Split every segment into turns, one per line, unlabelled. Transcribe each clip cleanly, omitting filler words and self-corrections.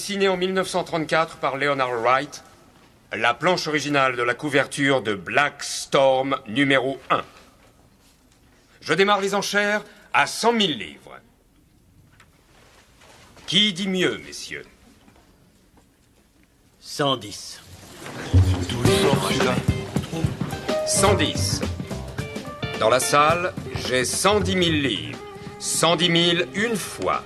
Dessiné en 1934 par Leonard Wright, la planche originale de la couverture de Black Storm numéro 1. Je démarre les enchères à 100 000 livres. Qui dit mieux, messieurs?
110.
110. Dans la salle, j'ai 110 000 livres. 110 000 une fois.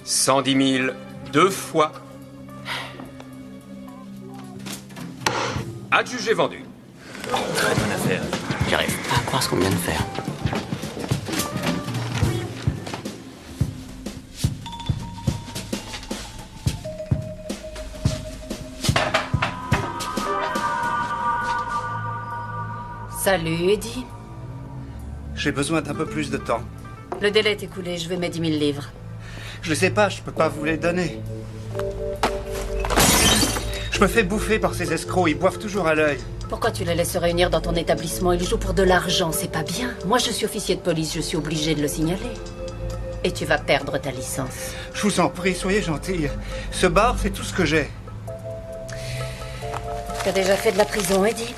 110 000 deux fois. Adjugé vendu.
Très bonne affaire. J'arrive pas à croire ce qu'on vient de faire.
Salut, Eddie.
J'ai besoin d'un peu plus de temps.
Le délai est écoulé, je veux mes 10 000 livres.
Je les ai pas, je peux pas vous les donner. Je me fais bouffer par ces escrocs, ils boivent toujours à l'œil.
Pourquoi tu les laisses se réunir dans ton établissement? Ils jouent pour de l'argent, c'est pas bien. Moi, je suis officier de police, je suis obligé de le signaler. Et tu vas perdre ta licence.
Je vous en prie, soyez gentils. Ce bar, c'est tout ce que j'ai.
T'as déjà fait de la prison, Eddie?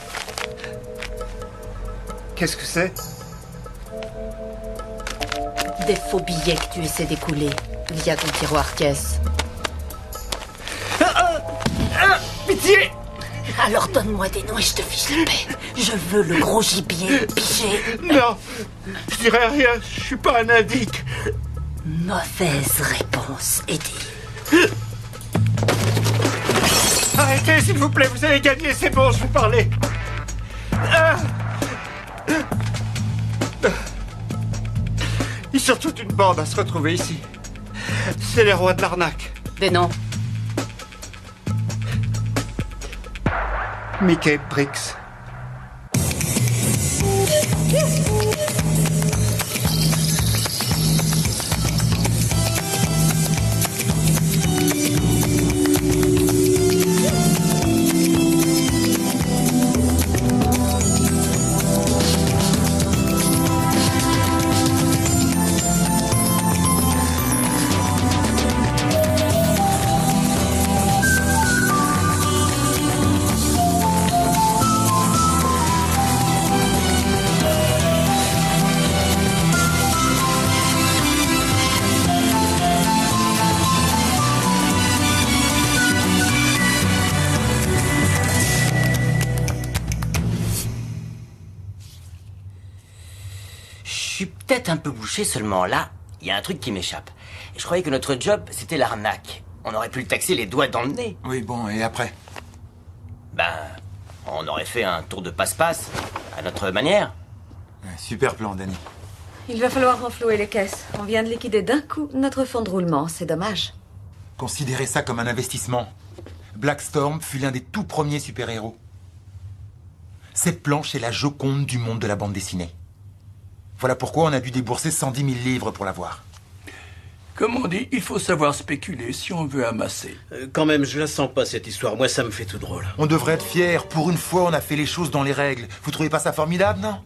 Qu'est-ce que c'est?
Des faux billets que tu essaies d'écouler via ton tiroir-caisse.
Pitié!
Alors donne-moi des noms et je te fiche la paix. Je veux le gros gibier piché.
Non, je dirais rien, je suis pas un indique.
Mauvaise réponse, Eddie.
Arrêtez, s'il vous plaît, vous avez gagné, c'est bon, je vais parler. Ils sont toute une bande à se retrouver ici. C'est les rois de l'arnaque.
Des noms.
Mickey Briggs.
Un peu bouché seulement là, il y a un truc qui m'échappe. Je croyais que notre job, c'était l'arnaque. On aurait pu le taxer les doigts dans le nez.
Oui, bon, et après?
Ben, on aurait fait un tour de passe-passe, à notre manière.
Super plan, Danny.
Il va falloir renflouer les caisses. On vient de liquider d'un coup notre fonds de roulement, c'est dommage.
Considérez ça comme un investissement. Black Storm fut l'un des tout premiers super-héros. Cette planche est la Joconde du monde de la bande dessinée. Voilà pourquoi on a dû débourser 110 000 livres pour l'avoir.
Comme on dit, il faut savoir spéculer si on veut amasser.
Quand même, je la sens pas cette histoire. Moi, ça me fait tout drôle.
On devrait être fiers. Pour une fois, on a fait les choses dans les règles. Vous trouvez pas ça formidable, non?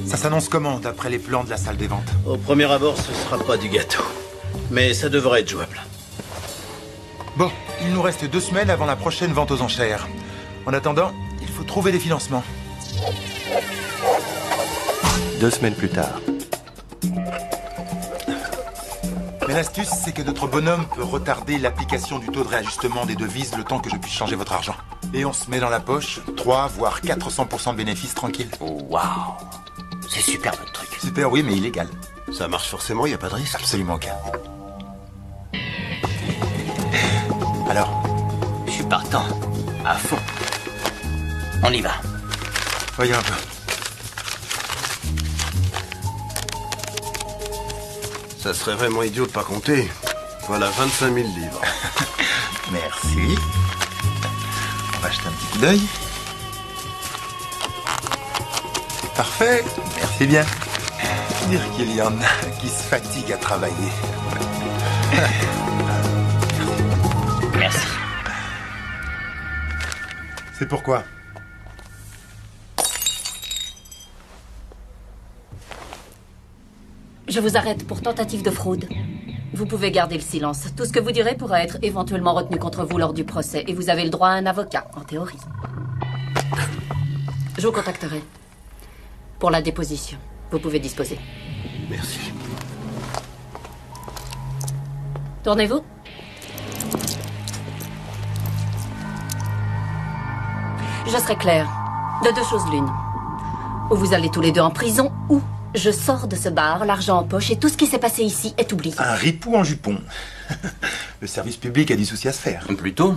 Ça s'annonce comment, d'après les plans de la salle des ventes?
Au premier abord, ce sera pas du gâteau. Mais ça devrait être jouable.
Bon, il nous reste 2 semaines avant la prochaine vente aux enchères. En attendant, il faut trouver des financements.
2 semaines plus tard.
Mais l'astuce, c'est que notre bonhomme peut retarder l'application du taux de réajustement des devises le temps que je puisse changer votre argent. Et on se met dans la poche 3 voire 400% de bénéfices tranquilles.
Oh, waouh! C'est super votre truc.
Super, oui, mais illégal.
Ça marche forcément, il n'y a pas de risque?
Absolument aucun. Alors?
Je suis partant. À fond. On y va.
Voyons un peu.
Ça serait vraiment idiot de pas compter. Voilà 25 000 livres.
Merci. On va jeter un petit coup d'œil. Parfait. Merci bien. Dire qu'il y en a qui se fatiguent à travailler.
Merci.
C'est pourquoi?
Je vous arrête pour tentative de fraude. Vous pouvez garder le silence. Tout ce que vous direz pourra être éventuellement retenu contre vous lors du procès. Et vous avez le droit à un avocat, en théorie. Je vous contacterai. Pour la déposition. Vous pouvez disposer.
Merci.
Tournez-vous. Je serai claire. De deux choses l'une. Ou vous allez tous les deux en prison, ou je sors de ce bar, l'argent en poche, et tout ce qui s'est passé ici est oublié.
Un ripou en jupon. Le service public a du souci à se faire.
Plutôt.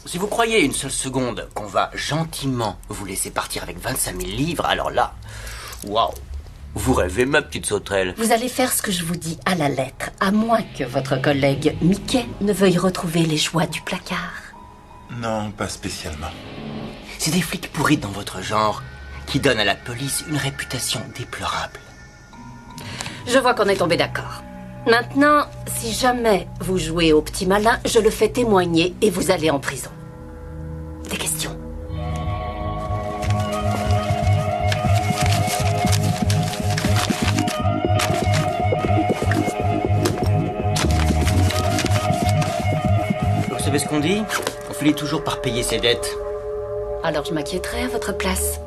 Si vous croyez une seule seconde qu'on va gentiment vous laisser partir avec 25 000 livres, alors là, waouh, vous rêvez, ma petite sauterelle.
Vous allez faire ce que je vous dis à la lettre, à moins que votre collègue Mickey ne veuille retrouver les joies du placard.
Non, pas spécialement.
C'est des flics pourris dans votre genre qui donnent à la police une réputation déplorable.
Je vois qu'on est tombé d'accord. Maintenant, si jamais vous jouez au petit malin, je le fais témoigner et vous allez en prison. Des questions?
Vous savez ce qu'on dit? On finit toujours par payer ses dettes.
Alors je m'inquiéterai à votre place.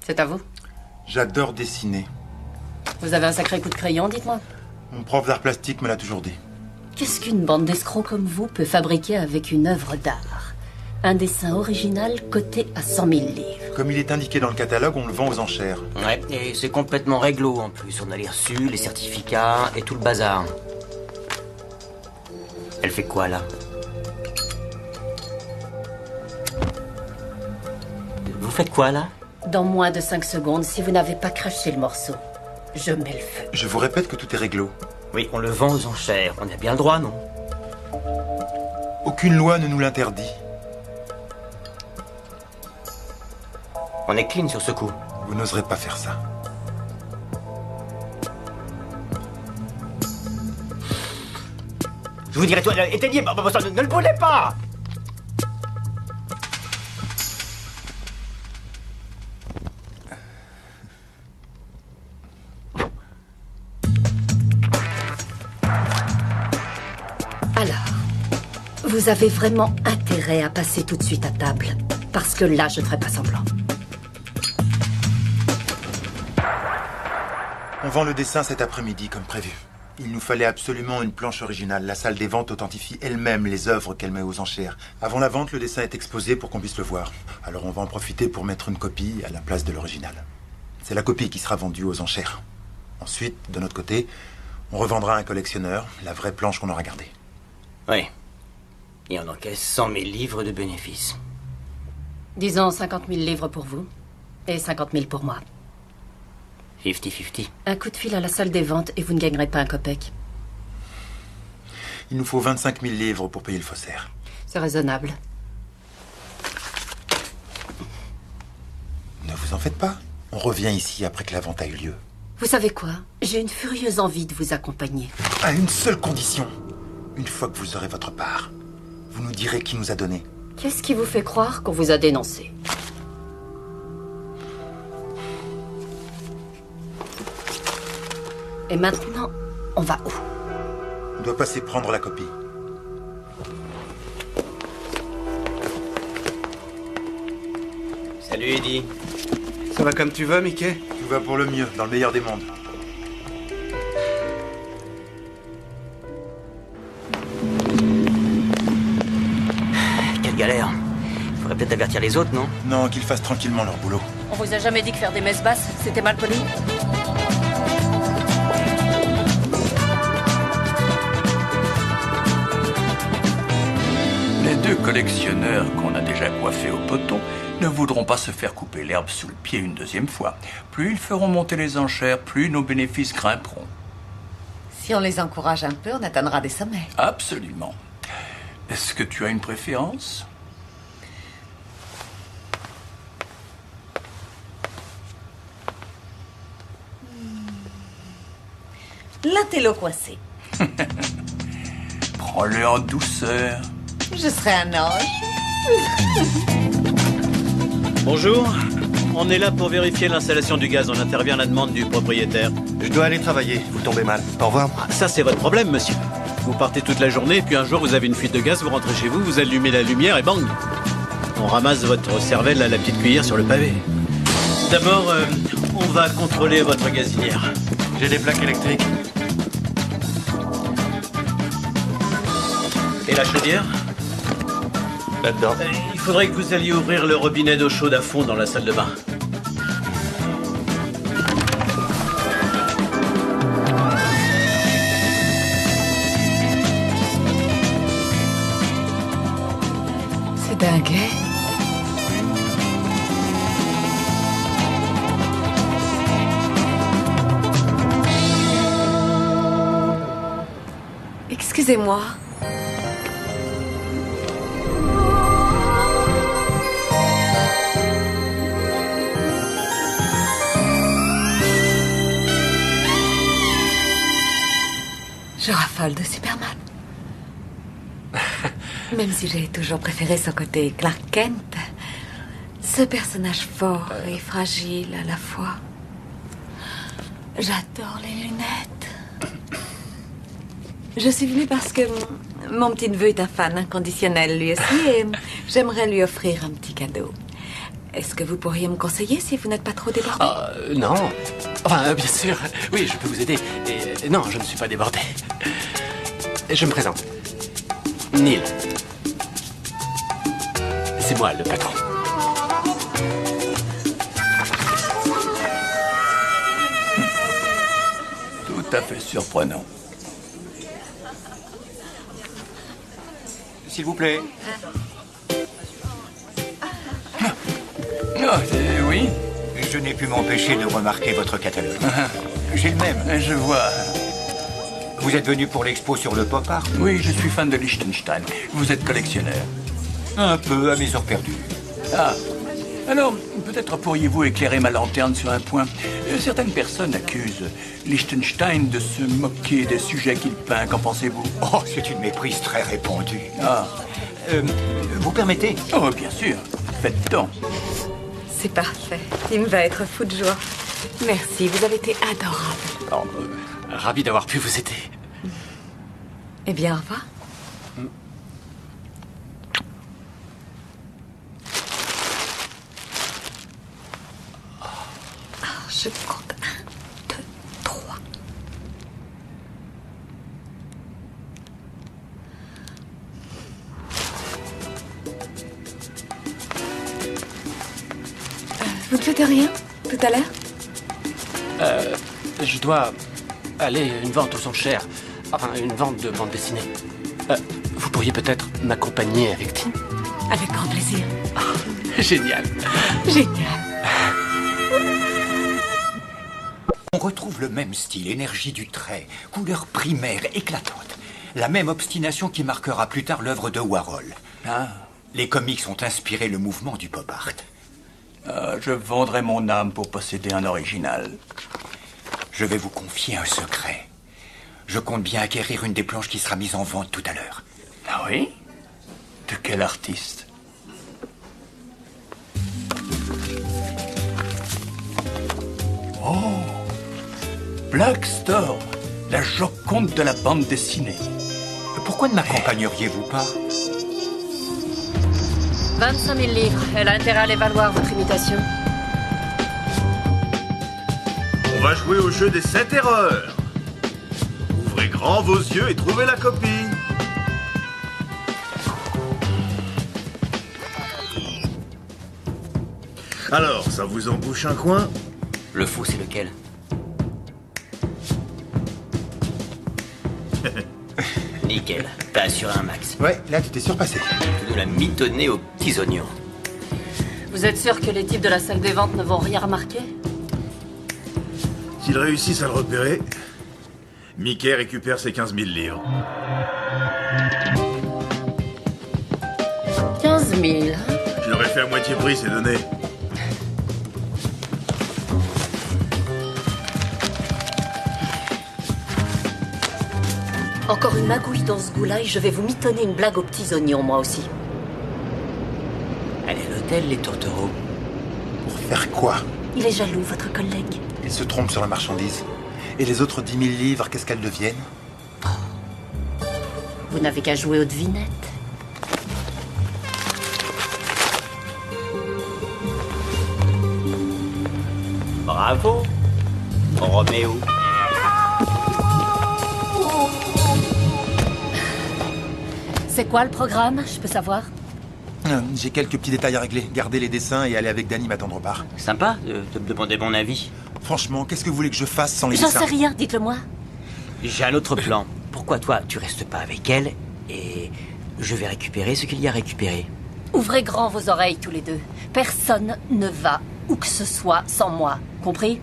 C'est à vous.
J'adore dessiner.
Vous avez un sacré coup de crayon, dites-moi.
Mon prof d'art plastique me l'a toujours dit.
Qu'est-ce qu'une bande d'escrocs comme vous peut fabriquer avec une œuvre d'art? Un dessin original coté à 100 000 livres.
Comme il est indiqué dans le catalogue, on le vend aux enchères.
Ouais, et c'est complètement réglo en plus. On a les reçus, les certificats et tout le bazar. Elle fait quoi là? Vous faites quoi là?
Dans moins de 5 secondes, si vous n'avez pas craché le morceau, je mets le feu.
Je vous répète que tout est réglo.
Oui, on le vend aux enchères. On a bien le droit, non?
Aucune loi ne nous l'interdit.
On est clean sur ce coup.
Vous n'oserez pas faire ça.
Je vous dirai, toi, éteignez, ne le brûlez pas!
Alors, vous avez vraiment intérêt à passer tout de suite à table. Parce que là, je ne ferai pas semblant.
On vend le dessin cet après-midi, comme prévu. Il nous fallait absolument une planche originale. La salle des ventes authentifie elle-même les œuvres qu'elle met aux enchères. Avant la vente, le dessin est exposé pour qu'on puisse le voir. Alors on va en profiter pour mettre une copie à la place de l'original. C'est la copie qui sera vendue aux enchères. Ensuite, de notre côté, on revendra à un collectionneur la vraie planche qu'on aura gardée.
Oui. Et on encaisse 100 000 livres de bénéfices.
Disons 50 000 livres pour vous et 50 000 pour moi.
50-50.
Un coup de fil à la salle des ventes et vous ne gagnerez pas un copec.
Il nous faut 25 000 livres pour payer le faussaire.
C'est raisonnable.
Ne vous en faites pas. On revient ici après que la vente a eu lieu.
Vous savez quoi? J'ai une furieuse envie de vous accompagner.
À une seule condition. Une fois que vous aurez votre part, vous nous direz qui nous a donné.
Qu'est-ce qui vous fait croire qu'on vous a dénoncé? Et maintenant, on va où?
On doit passer prendre la copie.
Salut, Eddie.
Ça va comme tu veux, Mickey?
Tout va pour le mieux, dans le meilleur des mondes.
Quelle galère. Faudrait peut-être avertir les autres, non?
Non, qu'ils fassent tranquillement leur boulot.
On vous a jamais dit que faire des messes basses, c'était mal poli?
Les deux collectionneurs qu'on a déjà coiffés au poteau ne voudront pas se faire couper l'herbe sous le pied une deuxième fois. Plus ils feront monter les enchères, plus nos bénéfices grimperont.
Si on les encourage un peu, on atteindra des sommets.
Absolument. Est-ce que tu as une préférence?
L'intello coincé.
Prends-le en douceur.
Je serai un ange.
Bonjour. On est là pour vérifier l'installation du gaz. On intervient à la demande du propriétaire.
Je dois aller travailler. Vous tombez mal. Au revoir.
Ça, c'est votre problème, monsieur. Vous partez toute la journée, puis un jour, vous avez une fuite de gaz, vous rentrez chez vous, vous allumez la lumière et bang! On ramasse votre cervelle à la petite cuillère sur le pavé. D'abord, on va contrôler votre gazinière.
J'ai des plaques électriques.
Et la chaudière?
Là-dedans.
Il faudrait que vous alliez ouvrir le robinet d'eau chaude à fond dans la salle de bain.
C'est dingue, hein? Excusez-moi. Je raffole de Superman. Même si j'ai toujours préféré son côté Clark Kent, ce personnage fort et fragile à la fois. J'adore les lunettes. Je suis venue parce que mon petit-neveu est un fan inconditionnel lui aussi et j'aimerais lui offrir un petit cadeau. Est-ce que vous pourriez me conseiller si vous n'êtes pas trop débordé?
Non. Enfin, bien sûr. Oui, je peux vous aider. Et non, je ne suis pas débordé. Je me présente. Neil. C'est moi, le patron.
Tout à fait surprenant.
S'il vous plaît.
Oui.
Je n'ai pu m'empêcher de remarquer votre catalogue. J'ai le même.
Je vois.
Vous êtes venu pour l'expo sur le pop art?
Oui, je suis fan de Liechtenstein. Vous êtes collectionneur.
Un peu, à mes heures perdues.
Ah. Alors, peut-être pourriez-vous éclairer ma lanterne sur un point. Certaines personnes accusent Liechtenstein de se moquer des sujets qu'il peint. Qu'en pensez-vous?
Oh, c'est une méprise très répandue.
Ah.
Vous permettez?
Oh, bien sûr. Faites donc.
C'est parfait. Tim va être fou de joie. Merci, vous avez été adorable.
Oh, ravi d'avoir pu vous aider.
Eh bien, au revoir. Je compte 1, 2, 3. Vous ne faites rien tout à l'heure?
Je dois aller à une vente aux enchères. Enfin, une vente de bande dessinée. Vous pourriez peut-être m'accompagner avec Tim?
Avec grand plaisir.
Génial.
Génial.
On retrouve le même style, énergie du trait, couleur primaire, éclatante. La même obstination qui marquera plus tard l'œuvre de Warhol.
Ah.
Les comics ont inspiré le mouvement du pop art.
Je vendrais mon âme pour posséder un original.
Je vais vous confier un secret. Je compte bien acquérir une des planches qui sera mise en vente tout à l'heure.
Ah oui? De quel artiste? Oh! Black Storm, la Joconde de la bande dessinée.
Pourquoi ne m'accompagneriez-vous pas?
25 000 livres. Elle a intérêt à aller valoir votre imitation.
On va jouer au jeu des 7 erreurs. Ouvrez grand vos yeux et trouvez la copie. Alors, ça vous embouche un coin?
Le fou, c'est lequel? Nickel. T'as assuré un max.
Ouais, là, tu t'es surpassé.
Tu nous l'as mitonné aux petits oignons.
Vous êtes sûr que les types de la salle des ventes ne vont rien remarquer?
S'ils réussissent à le repérer, Mickey récupère ses 15 000 livres.
15 000.
Je l'aurais fait à moitié prix, c'est donné.
Encore une magouille dans ce goût-là et je vais vous mitonner une blague aux petits oignons, moi aussi.
Elle est à l'hôtel, les tourtereaux.
Pour faire quoi?
Il est jaloux, votre collègue.
Il se trompe sur la marchandise. Et les autres 10 000 livres, qu'est-ce qu'elles deviennent?
Vous n'avez qu'à jouer aux devinettes.
Bravo, Roméo.
C'est quoi le programme, je peux savoir?
J'ai quelques petits détails à régler. Garder les dessins et aller avec Danny m'attendre au bar.
Sympa de me demander mon avis.
Franchement, qu'est-ce que vous voulez que je fasse sans les
J'en
dessins?
sais rien, dites-le-moi.
J'ai un autre plan. Pourquoi toi, tu restes pas avec elle et je vais récupérer ce qu'il y a à récupérer.
Ouvrez grand vos oreilles tous les deux. Personne ne va où que ce soit sans moi, compris?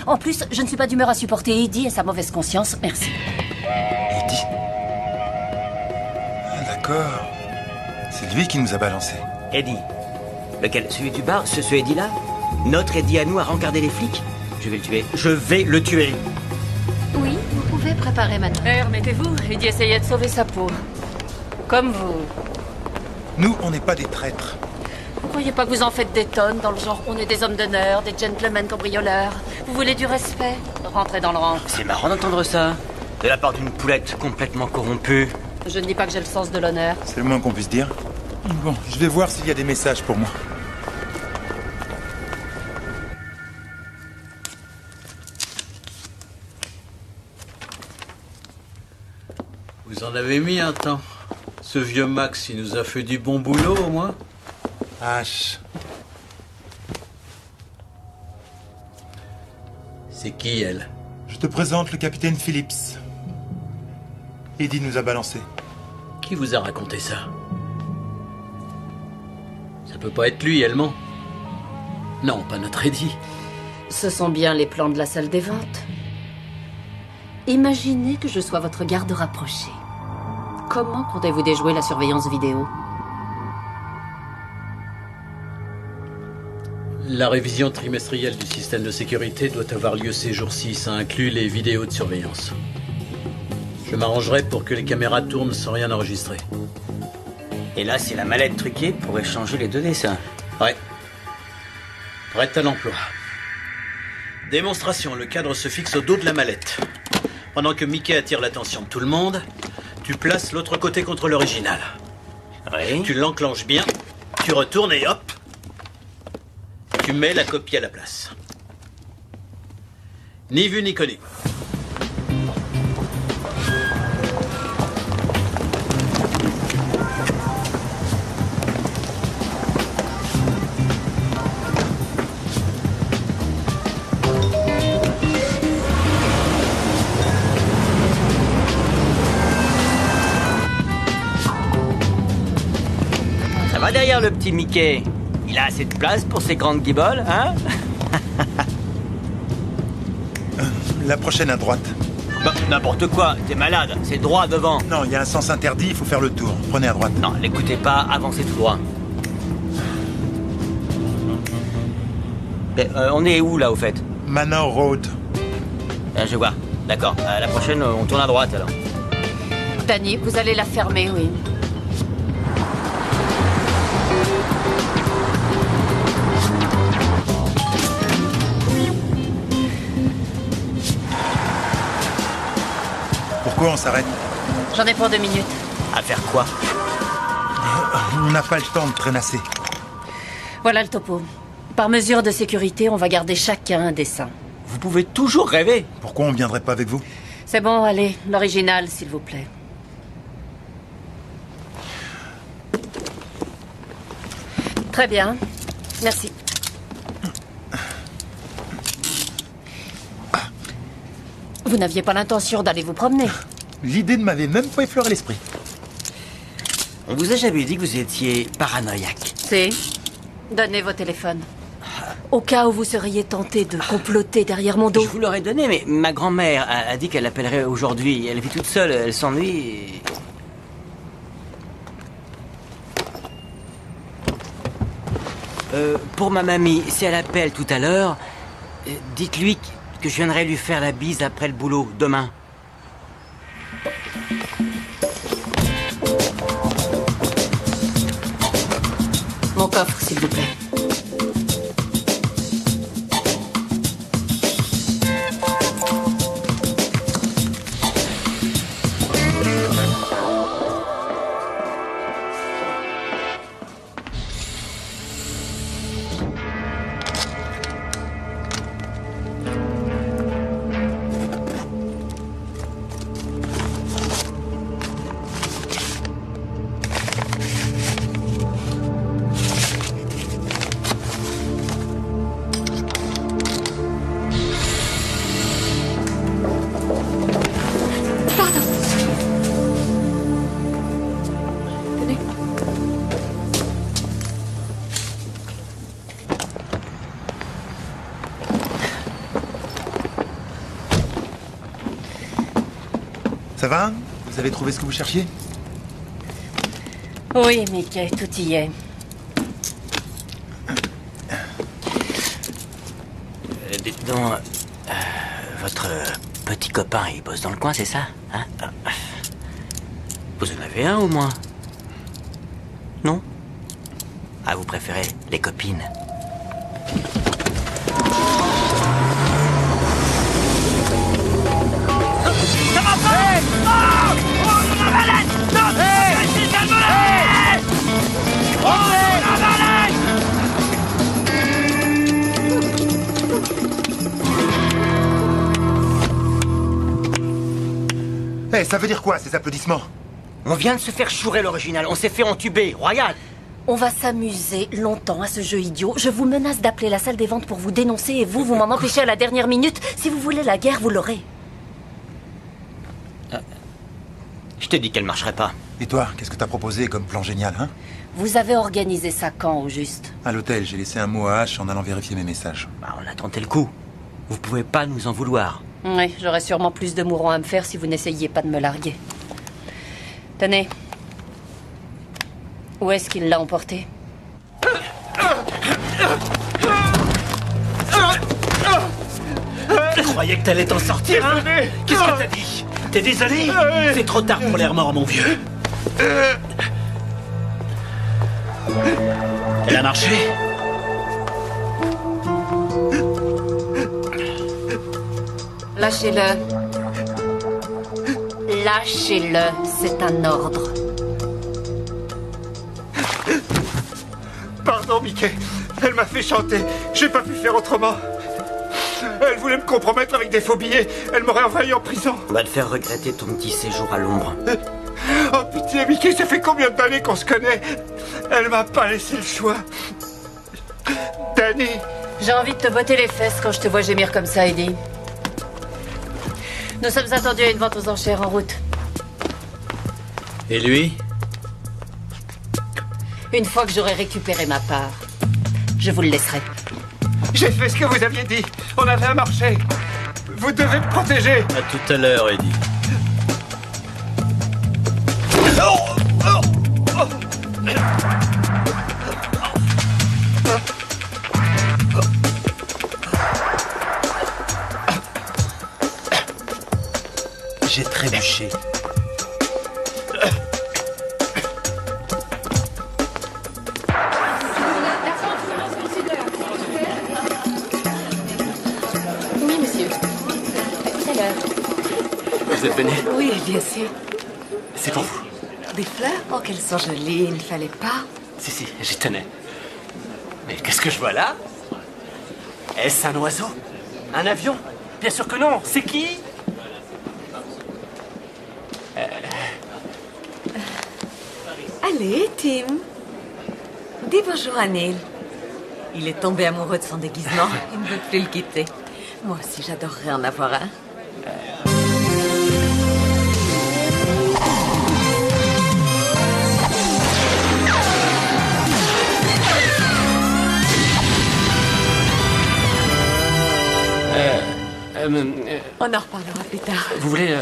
En plus, je ne suis pas d'humeur à supporter Eddie et sa mauvaise conscience, merci.
Eddie? Ah, d'accord. C'est lui qui nous a balancé.
Eddie. Lequel? Celui du bar? Ce Eddie-là? Notre Eddie à nous a rencardé les flics? Je vais le tuer. Je vais le tuer.
Oui, vous pouvez préparer maintenant. Remettez-vous. Eddie essayait de sauver sa peau. Comme vous.
Nous, on n'est pas des traîtres.
Vous croyez pas que vous en faites des tonnes, dans le genre on est des hommes d'honneur, des gentlemen cambrioleurs? Vous voulez du respect? Rentrez dans le rang.
C'est marrant d'entendre ça. De la part d'une poulette complètement corrompue.
Je ne dis pas que j'ai le sens de l'honneur.
C'est le moins qu'on puisse dire. Bon, je vais voir s'il y a des messages pour moi.
Vous en avez mis un temps. Ce vieux Max, il nous a fait du bon boulot, au moins.
H.
C'est qui, elle?
Je te présente le capitaine Phillips. Eddie nous a balancé.
Qui vous a raconté ça? Ça peut pas être lui, elle ment. Non, pas notre Eddie.
Ce sont bien les plans de la salle des ventes. Imaginez que je sois votre garde rapproché. Comment comptez-vous déjouer la surveillance vidéo?
La révision trimestrielle du système de sécurité doit avoir lieu ces jours-ci. Ça inclut les vidéos de surveillance. Je m'arrangerai pour que les caméras tournent sans rien enregistrer.
Et là, c'est la mallette truquée pour échanger les deux dessins.
Ouais. Prête à l'emploi. Démonstration. Le cadre se fixe au dos de la mallette. Pendant que Mickey attire l'attention de tout le monde, tu places l'autre côté contre l'original.
Oui.
Tu l'enclenches bien, tu retournes et hop, tu mets la copie à la place. Ni vu ni connu.
Ça va derrière le petit Mickey? Il a assez de place pour ses grandes guiboles, hein?
La prochaine à droite.
Bah, n'importe quoi, t'es malade, c'est droit devant.
Non, il y a un sens interdit, il faut faire le tour. Prenez à droite.
Non, l'écoutez pas, avancez tout droit. Mais, on est où là au fait?
Manor Road.
Je vois, d'accord. La prochaine, on tourne à droite alors.
Danny, vous allez la fermer, oui.
Pourquoi on s'arrête?
J'en ai pour 2 minutes.
À faire quoi?
On n'a pas le temps de traînasser.
Voilà le topo. Par mesure de sécurité, on va garder chacun un dessin.
Vous pouvez toujours rêver.
Pourquoi on ne viendrait pas avec vous?
C'est bon, allez, l'original, s'il vous plaît. Très bien. Merci. Vous n'aviez pas l'intention d'aller vous promener?
L'idée ne m'avait même pas effleuré l'esprit.
On vous a jamais dit que vous étiez paranoïaque?
Si. Donnez vos téléphones. Au cas où vous seriez tenté de comploter derrière mon dos.
Je vous l'aurais donné, mais ma grand-mère a dit qu'elle appellerait aujourd'hui. Elle vit toute seule, elle s'ennuie. Pour ma mamie, si elle appelle tout à l'heure, dites-lui que je viendrai lui faire la bise après le boulot, demain.
Mon coffre, s'il vous plaît.
Ça va? Vous avez trouvé ce que vous cherchiez?
Oui, Mickey, tout y est.
Dites donc, votre petit copain, il bosse dans le coin, c'est ça, hein? Vous en avez un au moins? Non? Ah, vous préférez les copines?
Ça va pas! Oh! Oh, la valette! Non! Hey! Calme-la! Oh, la valette!
Hey, ça veut dire quoi, ces applaudissements?
On vient de se faire chourer l'original, on s'est fait entuber, royal!
On va s'amuser longtemps à ce jeu idiot. Je vous menace d'appeler la salle des ventes pour vous dénoncer et vous m'en empêchez à la dernière minute. Si vous voulez la guerre, vous l'aurez.
Je t'ai dit qu'elle marcherait pas.
Et toi, qu'est-ce que t'as proposé comme plan génial, hein?
Vous avez organisé ça quand, au juste?
À l'hôtel, j'ai laissé un mot à H en allant vérifier mes messages.
Bah, on a tenté le coup. Vous pouvez pas nous en vouloir.
Oui, j'aurais sûrement plus de mourants à me faire si vous n'essayiez pas de me larguer. Tenez. Où est-ce qu'il l'a emporté?
Tu croyais que t'allais t'en sortir, hein? Qu'est-ce que t'as dit? T'es désolé? C'est trop tard pour l'air mort, mon vieux. Elle a marché?
Lâchez-le. Lâchez-le, c'est un ordre.
Pardon, Mickey. Elle m'a fait chanter. J'ai pas pu faire autrement. Elle voulait me compromettre avec des faux billets. Elle m'aurait envoyé en prison.
On va te faire regretter ton petit séjour à l'ombre.
Oh, pitié, Mickey, ça fait combien d'années qu'on se connaît? Elle m'a pas laissé le choix. Danny.
J'ai envie de te botter les fesses quand je te vois gémir comme ça, Eddie. Nous sommes attendus à une vente aux enchères en route.
Et lui?
Une fois que j'aurai récupéré ma part, je vous le laisserai.
J'ai fait ce que vous aviez dit. On avait un marché. Vous devez me protéger.
À tout à l'heure, Eddie.
J'ai trébuché.
Oui, monsieur. À tout à l'heure.
Vous êtes venu?
Oui, bien sûr.
C'est pour vous.
Des fleurs? Oh, qu'elles sont jolies, il ne fallait pas.
Si, j'y tenais. Mais qu'est-ce que je vois là? Est-ce un oiseau? Un avion? Bien sûr que non. C'est qui?
Allez, Tim. Dis bonjour à Neil. Il est tombé amoureux de son déguisement. Il ne veut plus le quitter. Moi aussi, j'adorerais en avoir un. On en reparlera plus tard.
Vous voulez...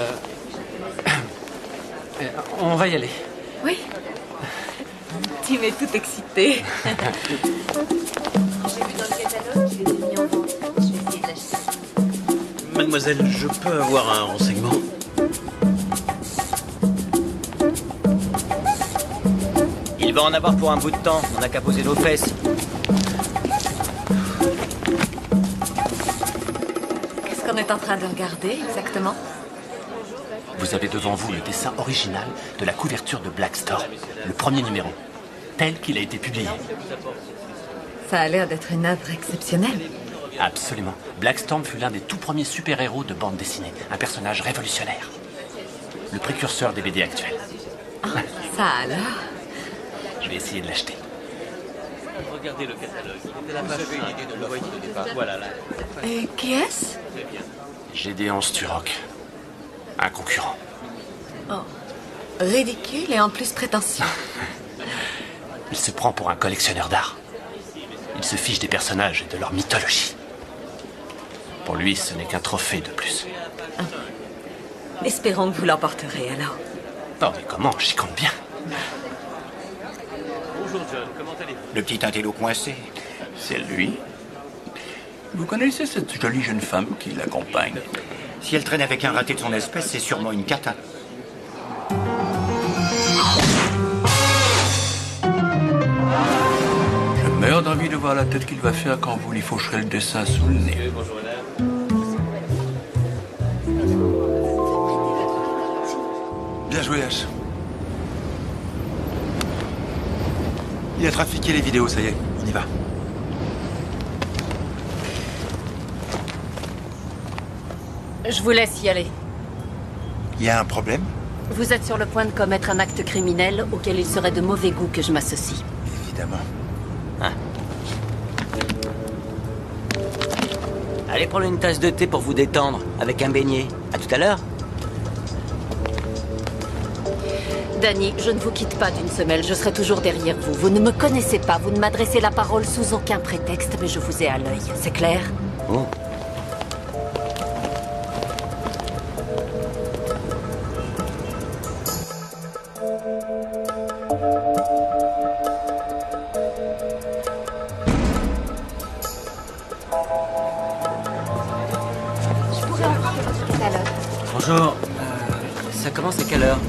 on va y aller.
Oui. Tim est tout excité.
J'ai vu dans le catalogue qu'il était mis en vente. Je vais essayer de l'acheter.
Mademoiselle, je peux avoir un renseignement?
Il Il va en avoir pour un bout de temps. On n'a qu'à poser nos fesses.
Qu'est-ce qu'on est en train de regarder, exactement?
Vous avez devant vous le dessin original de la couverture de Black Storm, le premier numéro, tel qu'il a été publié.
Ça a l'air d'être une œuvre exceptionnelle.
Absolument. Black Storm fut l'un des tout premiers super-héros de bande dessinée, un personnage révolutionnaire. Le précurseur des BD actuels.
Ah, ça alors?
Je vais essayer de l'acheter.
Regardez le catalogue. Il était la page 1. Le voyez au départ. Voilà là.
Et qui est-ce?
Gédéon Sturrock. Un concurrent.
Oh. Ridicule et en plus prétentieux.
Il se prend pour un collectionneur d'art. Il se fiche des personnages et de leur mythologie. Pour lui, ce n'est qu'un trophée de plus.
Ah. Espérons que vous l'emporterez alors.
Non, mais comment? J'y compte bien.
Bonjour John, comment allez-vous?
Le petit intello coincé.
C'est lui. Vous connaissez cette jolie jeune femme qui l'accompagne?
Si elle traîne avec un raté de son espèce, c'est sûrement une cata.
Je meurs d'envie de voir la tête qu'il va faire quand vous lui faucherez le dessin sous le nez.
Bonjour madame.
Bien joué, H. Il a trafiqué les vidéos, ça y est, on y va.
Je vous laisse y aller.
Il y a un problème?
Vous êtes sur le point de commettre un acte criminel auquel il serait de mauvais goût que je m'associe.
Évidemment.
Hein? Allez prendre une tasse de thé pour vous détendre, avec un beignet. À tout à l'heure.
Danny, je ne vous quitte pas d'une semelle, je serai toujours derrière vous. Vous ne me connaissez pas, vous ne m'adressez la parole sous aucun prétexte, mais je vous ai à l'œil. C'est clair?
Oh. Bonjour. Ça commence à quelle heure?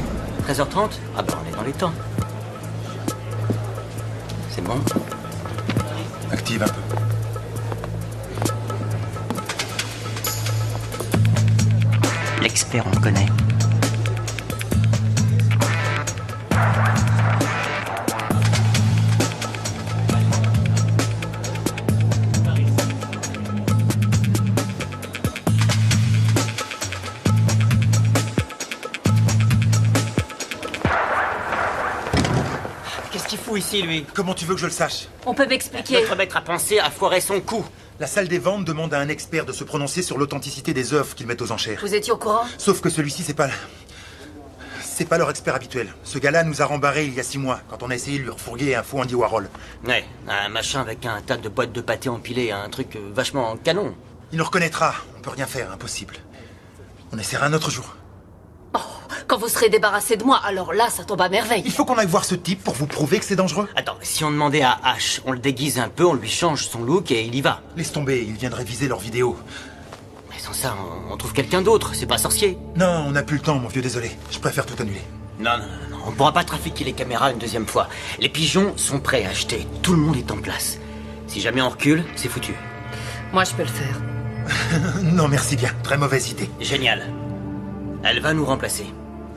13h30? Ah ben on est dans les temps. C'est bon?
Active un peu.
L'expert, on le connaît.
Qu'est-ce qu'il fout ici, lui? Comment tu veux que je le sache?
On peut m'expliquer?
Notre maître à penser a foiré son coup.
La salle des ventes demande à un expert de se prononcer sur l'authenticité des œuvres qu'ils mettent aux enchères.
Vous étiez au courant?
Sauf que celui-ci, c'est pas leur expert habituel. Ce gars-là nous a rembarré il y a 6 mois, quand on a essayé de lui refourguer un faux Andy Warhol.
Ouais, un machin avec un tas de boîtes de pâté empilées, un truc vachement canon.
Il nous reconnaîtra. On peut rien faire, impossible. On essaiera un autre jour.
Quand vous serez débarrassé de moi, alors là, ça tombe à merveille.
Il faut qu'on aille voir ce type pour vous prouver que c'est dangereux.
Attends, si on demandait à H, on le déguise un peu, on lui change son look et il y va.
Laisse tomber, il vient de réviser leurs vidéos.
Mais sans ça, on trouve quelqu'un d'autre, c'est pas sorcier.
Non, on n'a plus le temps, mon vieux, désolé. Je préfère tout annuler.
Non, on pourra pas trafiquer les caméras une deuxième fois. Les pigeons sont prêts à acheter, tout le monde est en place. Si jamais on recule, c'est foutu.
Moi, je peux le faire.
Non, merci bien, très mauvaise idée.
Génial. Elle va nous remplacer.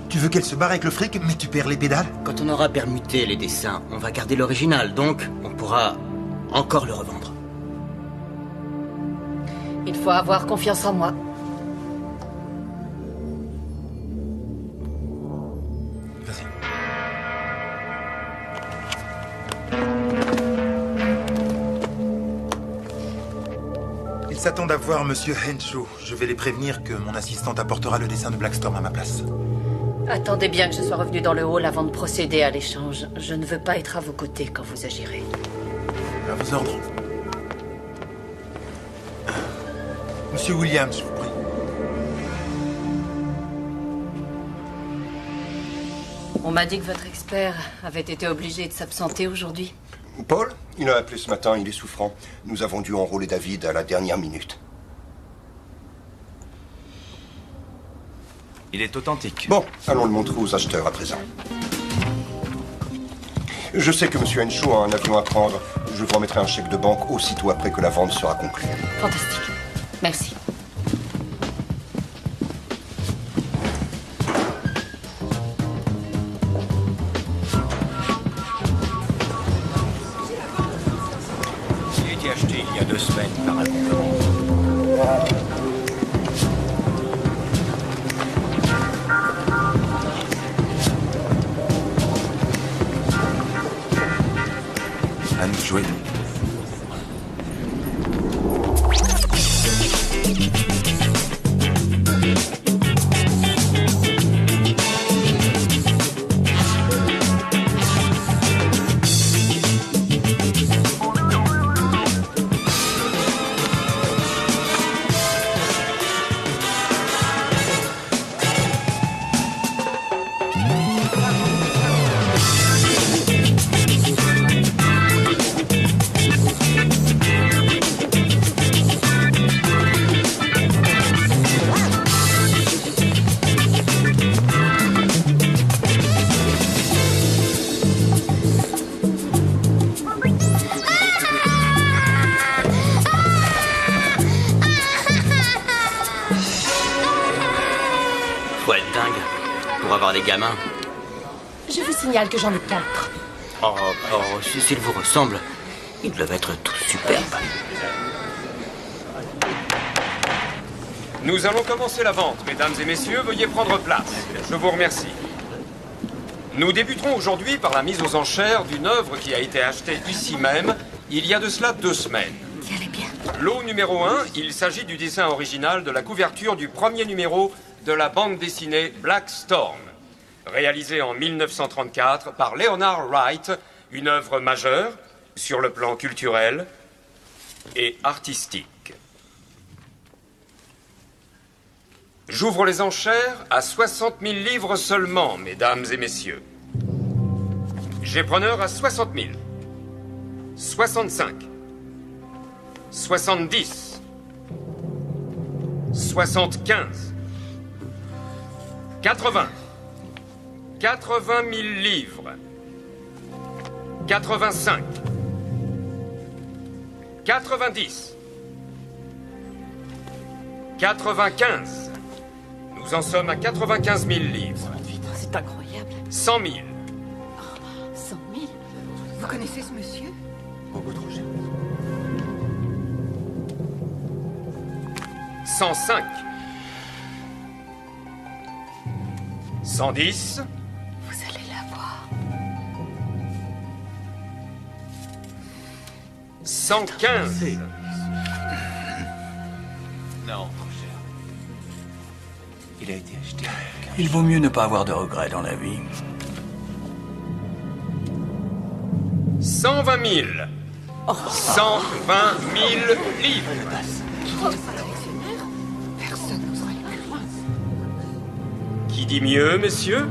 Tu veux qu'elle se barre avec le fric, mais tu perds les pédales?
Quand on aura permuté les dessins, on va garder l'original, donc on pourra encore le revendre.
Il faut avoir confiance en moi.
Vas-y. Ils s'attendent à voir Monsieur Henshaw. Je vais les prévenir que mon assistante apportera le dessin de Black Storm à ma place.
Attendez bien que je sois revenu dans le hall avant de procéder à l'échange. Je ne veux pas être à vos côtés quand vous agirez.
À vos ordres. Monsieur Williams, je vous prie.
On m'a dit que votre expert avait été obligé de s'absenter aujourd'hui.
Paul, il a appelé ce matin, il est souffrant. Nous avons dû enrôler David à la dernière minute.
Il est authentique.
Bon, allons le montrer aux acheteurs à présent. Je sais que Monsieur Henshaw a un avion à prendre. Je vous remettrai un chèque de banque aussitôt après que la vente sera conclue.
Fantastique. Merci.
Il a été acheté il y a 2 semaines par un concurrent.
À nous de jouer.
Faut être dingue pour avoir des gamins.
Je vous signale que j'en ai 4.
Oh, s'ils vous ressemblent, ils doivent être tous superbes.
Nous allons commencer la vente, mesdames et messieurs. Veuillez prendre place. Je vous remercie. Nous débuterons aujourd'hui par la mise aux enchères d'une œuvre qui a été achetée ici même, il y a de cela 2 semaines. Lot numéro 1, il s'agit du dessin original de la couverture du premier numéro de la bande dessinée Black Storm, réalisée en 1934 par Leonard Wright, une œuvre majeure sur le plan culturel et artistique. J'ouvre les enchères à 60 000 livres seulement, mesdames et messieurs. J'ai preneur à 60 000. 65. 70. 75. 80. 80 000 livres. 85. 90. 95. Nous en sommes à 95 000 livres.
C'est incroyable.
100 000.
100 000 Vous connaissez ce monsieur?
Beaucoup trop cher.
105. 110.
Vous allez l'avoir.
115.
Non, trop cher. Il a été acheté.
Il vaut mieux ne pas avoir de regrets dans la vie.
120 000. 120 000 livres.
Personne n'osera aller plus loin.
Qui dit mieux, messieurs?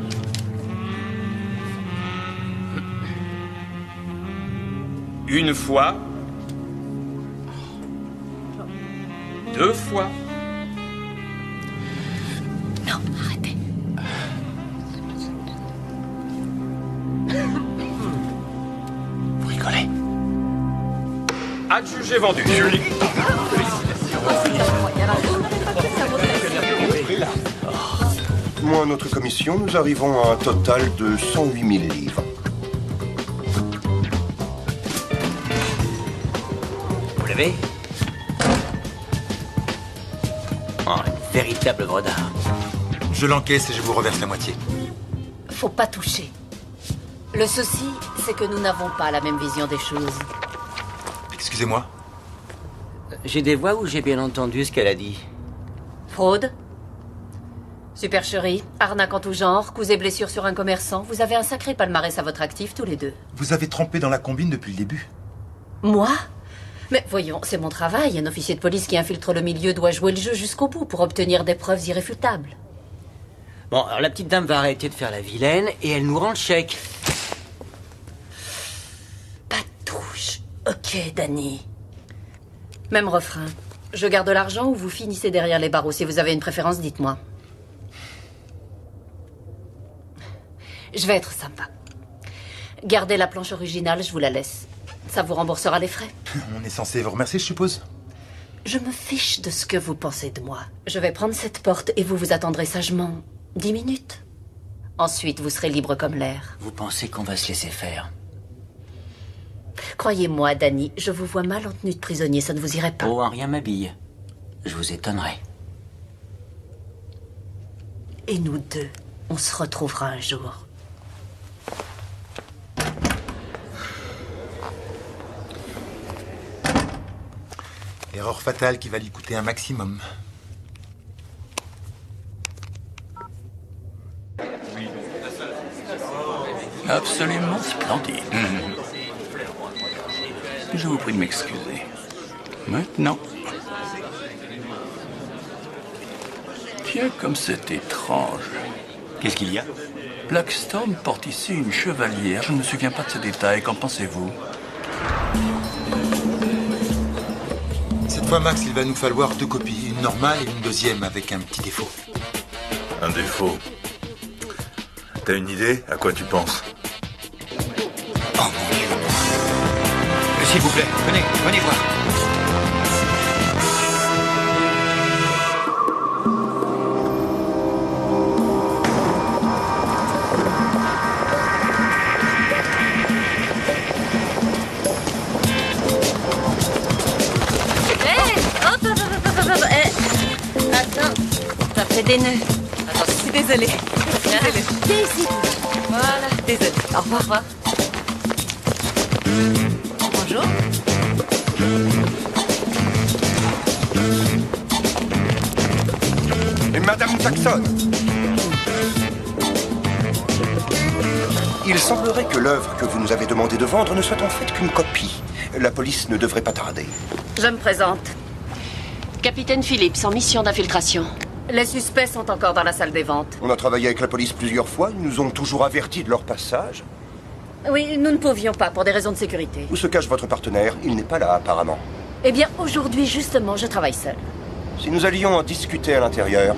Une fois. 2 fois.
Non, arrêtez.
Vous rigolez?
Adjugé vendu.
Moins notre commission, nous arrivons à un total de 108 000 livres.
Vous l'avez? Oh, une véritable œuvre d'art.
Je l'encaisse et je vous reverse la moitié.
Faut pas toucher. Le souci, c'est que nous n'avons pas la même vision des choses.
Excusez-moi.
J'ai des voix où j'ai bien entendu ce qu'elle a dit.
Fraude, supercherie, arnaque en tout genre, coups et blessures sur un commerçant. Vous avez un sacré palmarès à votre actif, tous les deux.
Vous avez trempé dans la combine depuis le début.
Moi? Mais voyons, c'est mon travail. Un officier de police qui infiltre le milieu doit jouer le jeu jusqu'au bout pour obtenir des preuves irréfutables.
Bon, alors la petite dame va arrêter de faire la vilaine et elle nous rend le chèque.
Pas de touche. Ok, Danny. Même refrain. Je garde l'argent ou vous finissez derrière les barreaux. Si vous avez une préférence, dites-moi. Je vais être sympa. Gardez la planche originale, je vous la laisse. Ça vous remboursera les frais.
On est censé vous remercier, je suppose.
Je me fiche de ce que vous pensez de moi. Je vais prendre cette porte et vous vous attendrez sagement 10 minutes. Ensuite, vous serez libre comme l'air.
Vous pensez qu'on va se laisser faire?
Croyez-moi, Danny, je vous vois mal en tenue de prisonnier, ça ne vous irait pas.
Oh, en rien m'habille. Je vous étonnerai.
Et nous deux, on se retrouvera un jour.
Erreur fatale qui va lui coûter un maximum.
Absolument splendide. Je vous prie de m'excuser. Maintenant. Tiens, comme c'est étrange.
Qu'est-ce qu'il y a?
Blackstorm porte ici une chevalière. Je ne me souviens pas de ce détail. Qu'en pensez-vous?
Cette fois, Max, il va nous falloir 2 copies. Une normale et une deuxième avec un petit défaut.
Un défaut? T'as une idée? À quoi tu penses?
Oh mon Dieu. S'il vous plaît, venez voir.
Attends, ça fait des nœuds. Attends,
Je suis désolée. Désolée.
Daisy.
Voilà. Désolée. Au revoir.
Au revoir.
Bonjour.
Et Madame Jackson. Il semblerait que l'œuvre que vous nous avez demandé de vendre ne soit en fait qu'une copie. La police ne devrait pas tarder.
Je me présente. Capitaine Phillips, en mission d'infiltration. Les suspects sont encore dans la salle des ventes.
On a travaillé avec la police plusieurs fois. Ils nous ont toujours avertis de leur passage.
Oui, nous ne pouvions pas, pour des raisons de sécurité.
Où se cache votre partenaire? Il n'est pas là, apparemment.
Eh bien, aujourd'hui, justement, je travaille seule.
Si nous allions en discuter à l'intérieur...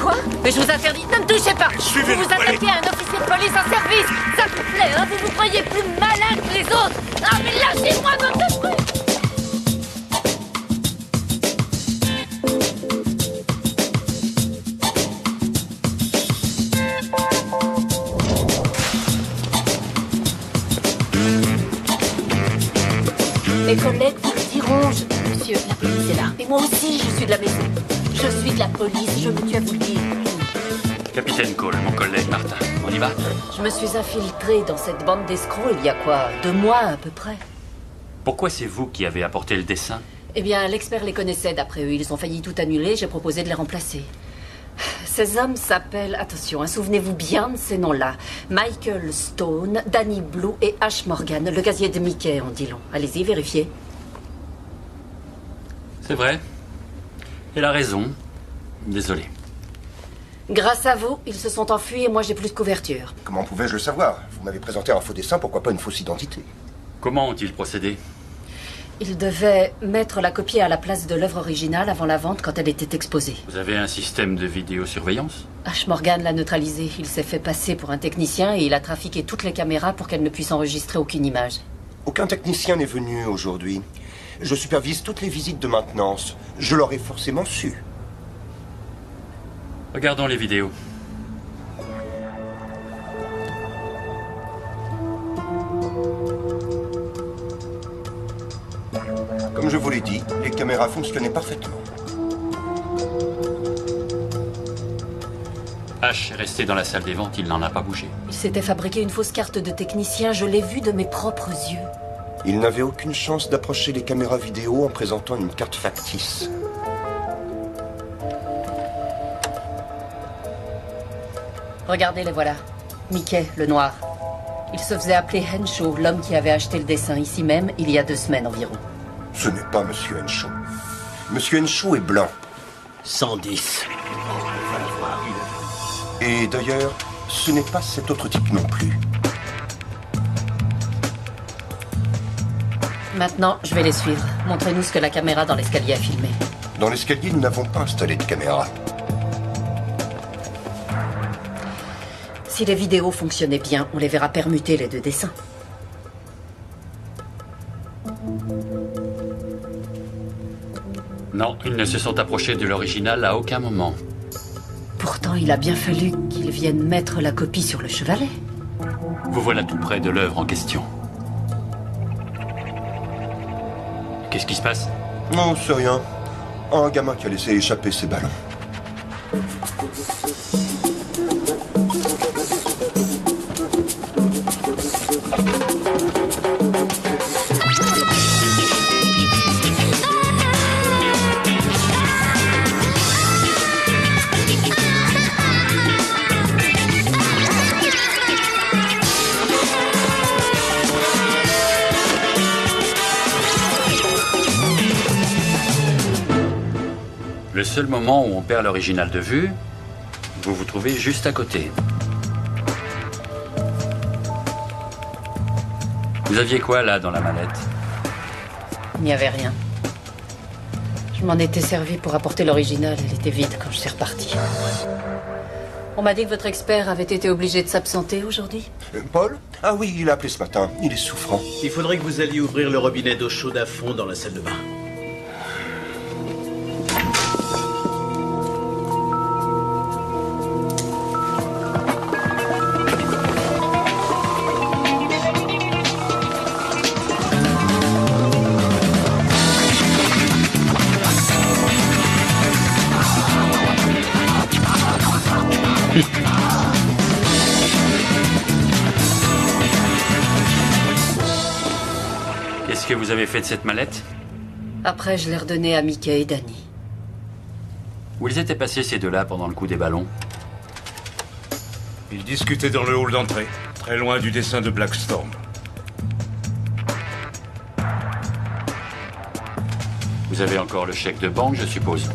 Quoi? Mais je vous interdis, ne me touchez pas! Vous vous attaquez à un officier de police en service! Ça vous plaît, hein? Vous vous croyez plus malin que les autres! Ah, mais lâchez-moi votre truc! Mes collègues vous le diront, monsieur, la police est là. Et moi aussi, je suis de la maison. Je suis de la police, je me tue à vous le dire.
Capitaine Cole, mon collègue Martin. On y va?
Je me suis infiltrée dans cette bande d'escrocs il y a quoi? 2 mois à peu près.
Pourquoi c'est vous qui avez apporté le dessin?
Eh bien, l'expert les connaissait d'après eux. Ils ont failli tout annuler, j'ai proposé de les remplacer. Ces hommes s'appellent, attention, hein, souvenez-vous bien de ces noms-là. Michael Stone, Danny Blue et Ash Morgan. Le casier de Mickey, on dit long. Allez-y, vérifiez.
C'est vrai. Elle a raison. Désolé.
Grâce à vous, ils se sont enfuis et moi j'ai plus de couverture.
Comment pouvais-je le savoir? Vous m'avez présenté un faux dessin, pourquoi pas une fausse identité?
Comment ont-ils procédé?
Ils devaient mettre la copie à la place de l'œuvre originale avant la vente quand elle était exposée.
Vous avez un système de vidéosurveillance?
Ash Morgan l'a neutralisée. Il s'est fait passer pour un technicien et il a trafiqué toutes les caméras pour qu'elles ne puissent enregistrer aucune image.
Aucun technicien n'est venu aujourd'hui. Je supervise toutes les visites de maintenance. Je l'aurais forcément su.
Regardons les vidéos.
Comme je vous l'ai dit, les caméras fonctionnaient parfaitement.
H est resté dans la salle des ventes, il n'en a pas bougé.
Il s'était fabriqué une fausse carte de technicien, je l'ai vue de mes propres yeux.
Il n'avait aucune chance d'approcher les caméras vidéo en présentant une carte factice.
Regardez, les voilà. Mickey, le noir. Il se faisait appeler Henshaw, l'homme qui avait acheté le dessin ici même, il y a 2 semaines environ.
Ce n'est pas Monsieur Henshaw. Monsieur Henshaw est blanc.
110.
Et d'ailleurs, ce n'est pas cet autre type non plus.
Maintenant, je vais les suivre. Montrez-nous ce que la caméra dans l'escalier a filmé.
Dans l'escalier, nous n'avons pas installé de caméra.
Si les vidéos fonctionnaient bien, on les verra permuter les deux dessins.
Non, ils ne se sont approchés de l'original à aucun moment.
Pourtant, il a bien fallu qu'ils viennent mettre la copie sur le chevalet.
Vous voilà tout près de l'œuvre en question. Qu'est-ce qui se passe?
Non, c'est rien. Un gamin qui a laissé échapper ses ballons.
Le seul moment où on perd l'original de vue, vous vous trouvez juste à côté. Vous aviez quoi là dans la mallette?
Il n'y avait rien. Je m'en étais servi pour apporter l'original. Elle était vide quand je suis repartie. On m'a dit que votre expert avait été obligé de s'absenter aujourd'hui.
Paul? Ah oui, il a appelé ce matin. Il est souffrant.
Il faudrait que vous alliez ouvrir le robinet d'eau chaude à fond dans la salle de bain.
Qu'est-ce que vous avez fait de cette mallette?
Après, je l'ai redonnée à Mickey et Danny.
Où ils étaient passés ces deux-là pendant le coup des ballons?
Ils discutaient dans le hall d'entrée, très loin du dessin de Black Storm.
Vous avez encore le chèque de banque, je suppose?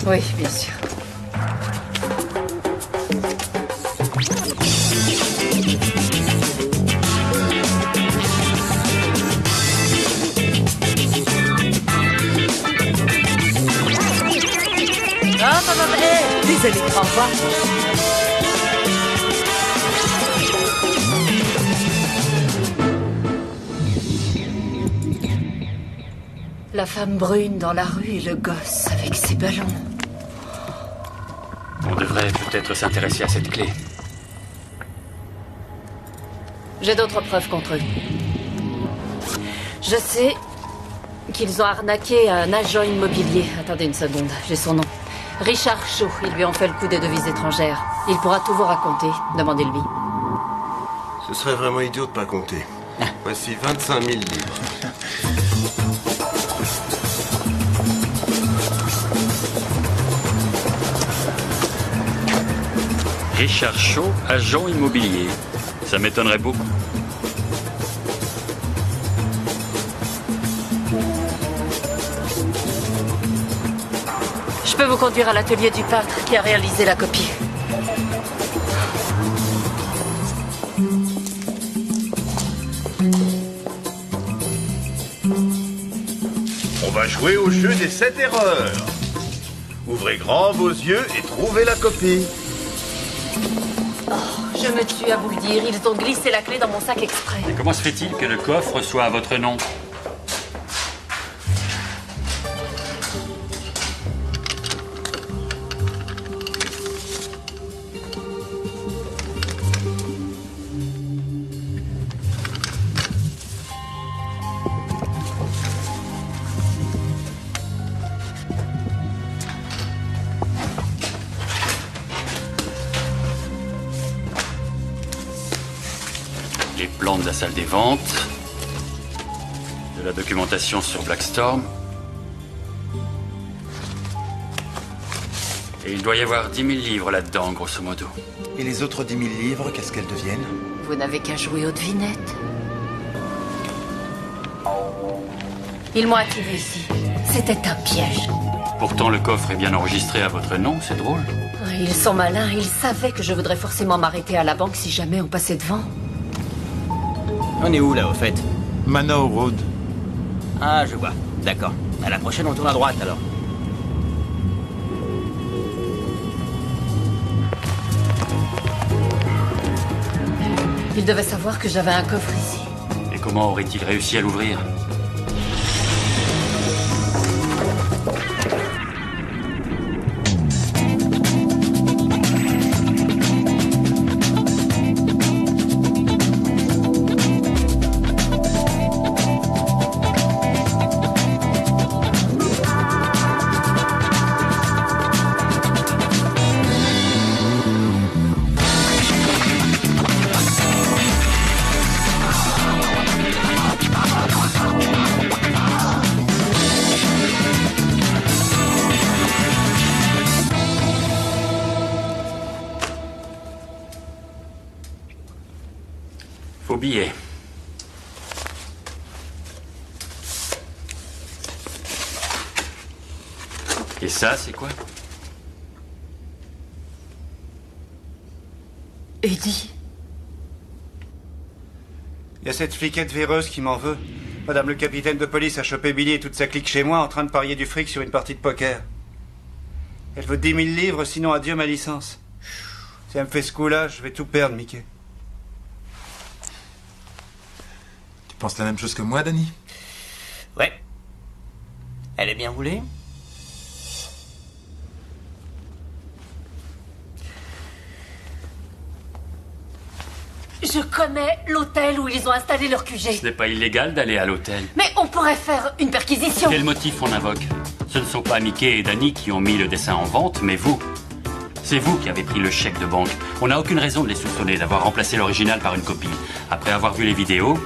Oui, bien sûr. Désolée, au revoir. La femme brune dans la rue et le gosse avec ses ballons.
On devrait peut-être s'intéresser à cette clé.
J'ai d'autres preuves contre eux. Je sais qu'ils ont arnaqué un agent immobilier. Attendez une seconde, j'ai son nom. Richard Shaw, ils lui ont fait le coup des devises étrangères. Il pourra tout vous raconter, demandez-lui.
Ce serait vraiment idiot de pas compter. Voici 25 000 livres.
Richard Shaw, agent immobilier. Ça m'étonnerait beaucoup.
Je peux vous conduire à l'atelier du peintre qui a réalisé la copie.
On va jouer au jeu des 7 erreurs. Ouvrez grand vos yeux et trouvez la copie.
Je me tue à vous le dire, ils ont glissé la clé dans mon sac exprès.
Et comment se fait-il que le coffre soit à votre nom? Les plans de la salle des ventes, de la documentation sur Black Storm. Et il doit y avoir 10 000 livres là-dedans, grosso modo.
Et les autres 10 000 livres, qu'est-ce qu'elles deviennent?
Vous n'avez qu'à jouer aux devinettes. Ils m'ont attiré ici. C'était un piège.
Pourtant, le coffre est bien enregistré à votre nom, c'est drôle.
Ils sont malins, ils savaient que je voudrais forcément m'arrêter à la banque si jamais on passait devant.
On est où, là, au fait?
Manor Road.
Ah, je vois. D'accord. À la prochaine, on tourne à droite, alors.
Il devait savoir que j'avais un coffre ici.
Et comment aurait-il réussi à l'ouvrir? Faux billet. Et ça, c'est quoi?
Eddie.
Il y a cette fliquette véreuse qui m'en veut. Madame le capitaine de police a chopé Billy et toute sa clique chez moi en train de parier du fric sur une partie de poker. Elle veut 10 000 livres, sinon adieu ma licence. Si elle me fait ce coup-là, je vais tout perdre, Mickey.
Tu penses la même chose que moi, Danny?
Ouais. Elle est bien roulée?
Je connais l'hôtel où ils ont installé leur QG.
Ce n'est pas illégal d'aller à l'hôtel.
Mais on pourrait faire une perquisition.
Quel motif on invoque? Ce ne sont pas Mickey et Danny qui ont mis le dessin en vente, mais vous. C'est vous qui avez pris le chèque de banque. On n'a aucune raison de les soupçonner d'avoir remplacé l'original par une copie. Après avoir vu les vidéos,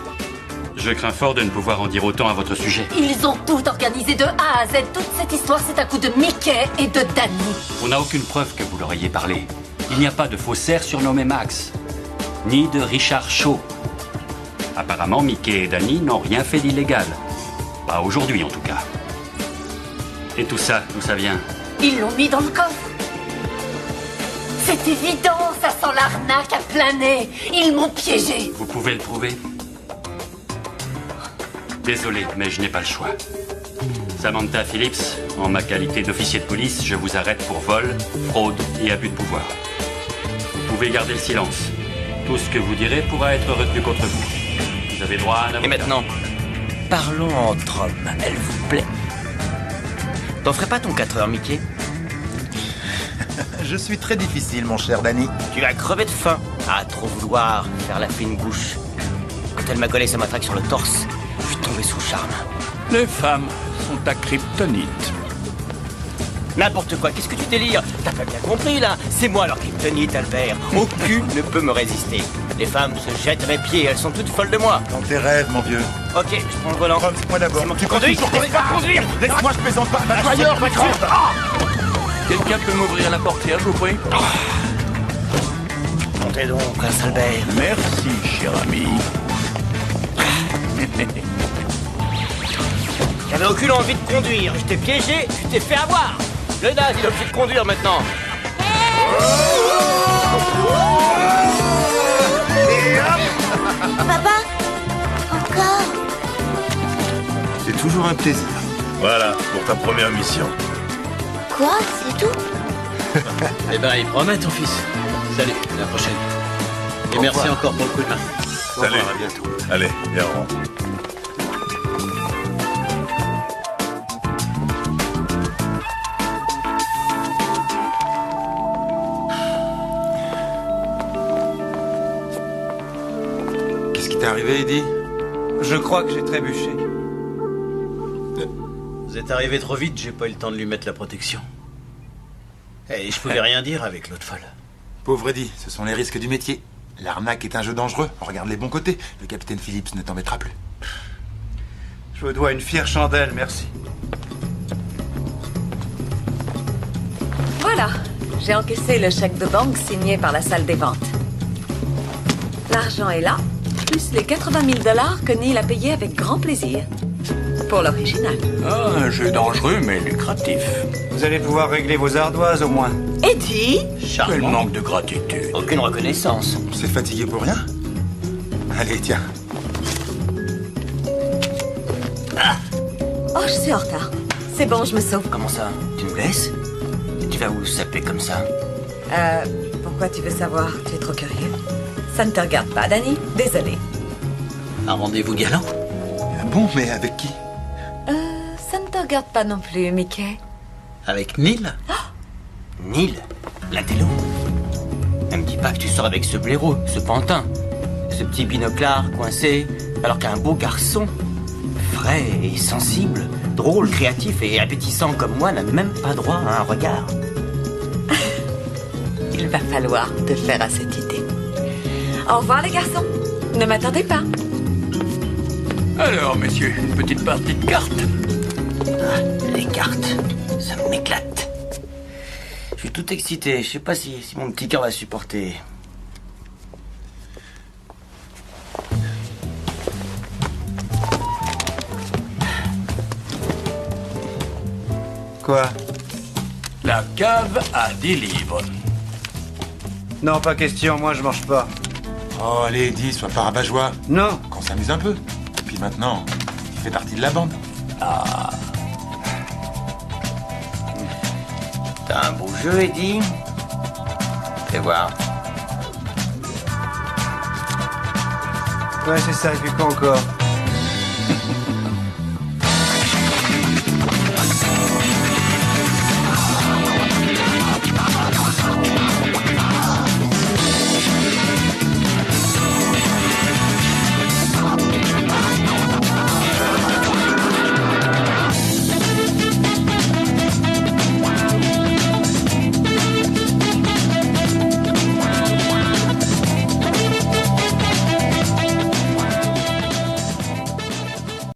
je crains fort de ne pouvoir en dire autant à votre sujet.
Ils ont tout organisé de A à Z. Toute cette histoire, c'est à coup de Mickey et de Danny.
On n'a aucune preuve que vous leur ayez parlé. Il n'y a pas de faussaire surnommé Max, ni de Richard Shaw. Apparemment, Mickey et Danny n'ont rien fait d'illégal. Pas aujourd'hui, en tout cas. Et tout ça, d'où ça vient?
Ils l'ont mis dans le coffre. C'est évident, ça sent l'arnaque à plein nez. Ils m'ont piégé.
Vous pouvez le prouver? Désolé, mais je n'ai pas le choix. Samantha Phillips, en ma qualité d'officier de police, je vous arrête pour vol, fraude et abus de pouvoir. Vous pouvez garder le silence. Tout ce que vous direz pourra être retenu contre vous. Vous avez droit à un avocat.
Et maintenant, parlons entre hommes, elle vous plaît? T'en ferais pas ton 4 heures, Mickey?
Je suis très difficile, mon cher Danny.
Tu vas crever de faim à trop vouloir faire la fine bouche. Quand elle m'a collé sa matraque sur le torse, je suis tombé sous le charme.
Les femmes sont ta kryptonite.
N'importe quoi, qu'est-ce que tu délires? T'as pas bien compris, là? C'est moi leur kryptonite, Albert. Aucune ne peut me résister. Les femmes se jettent à mes pieds, elles sont toutes folles de moi.
Dans tes rêves, mon vieux.
Ok, je prends le volant.
Moi d'abord.
Tu conduis?
Laisse-moi conduire. Laisse-moi, je plaisante pas. Va ailleurs, va crever.
Quelqu'un peut m'ouvrir la portière, je vous prie?
Montez donc, Prince Albert.
Merci, cher ami.
J'avais aucune envie de conduire. Je t'ai piégé, tu t'es fait avoir. Le DAS, il a envie de conduire maintenant.
Papa, encore?
C'est toujours un plaisir. Voilà, pour ta première mission.
Quoi? C'est tout?
Eh ben, il promet, ton fils. Salut, à la prochaine. Et
Au
merci
revoir.
encore pour le coup de main.
Salut.
Au revoir, à bientôt.
Allez, viens, on rentre.
Qu'est-ce qui t'est arrivé, Eddie?
Je crois que j'ai trébuché.
Vous êtes arrivé trop vite, j'ai pas eu le temps de lui mettre la protection. Et je pouvais rien dire avec l'autre folle.
Pauvre Eddie, ce sont les risques du métier. L'arnaque est un jeu dangereux. On regarde les bons côtés. Le capitaine Phillips ne t'embêtera plus.
Je vous dois une fière chandelle, merci.
Voilà, j'ai encaissé le chèque de banque signé par la salle des ventes. L'argent est là, plus les 80 000 $ que Neil a payé avec grand plaisir. Pour l'original.
Ah, un jeu dangereux, mais lucratif.
Vous allez pouvoir régler vos ardoises, au moins.
Eddie?
Quel manque de gratitude.
Aucune reconnaissance.
On s'est fatigué pour rien? Allez, tiens.
Oh, je suis en retard. C'est bon, je me sauve.
Comment ça? Tu me laisses? Tu vas où saper comme ça?
Pourquoi tu veux savoir? Tu es trop curieux. Ça ne te regarde pas, Danny. Désolé.
Un rendez-vous galant?
Bon, mais avec qui?
Ça ne te regarde pas non plus, Mickey.
Avec Neil? Neil? L'intello? Ne me dis pas que tu sors avec ce blaireau, ce pantin. Ce petit binoclard coincé, alors qu'un beau garçon, frais et sensible, drôle, créatif et appétissant comme moi, n'a même pas droit à un regard.
Il va falloir te faire à cette idée. Au revoir, les garçons. Ne m'attendez pas.
Alors, messieurs, une petite partie de cartes.
Les cartes, ça m'éclate. Je suis tout excité. Je sais pas si mon petit cœur va supporter.
Quoi?
La cave à 10 livres.
Non, pas question, moi je mange pas.
Oh, allez, Eddie, sois pas rabat-joie.
Non.
Qu'on s'amuse un peu. Et puis maintenant, tu fais partie de la bande.
Ah. T'as un beau jeu, Eddie. Fais voir.
Ouais, c'est ça, et puis quoi encore?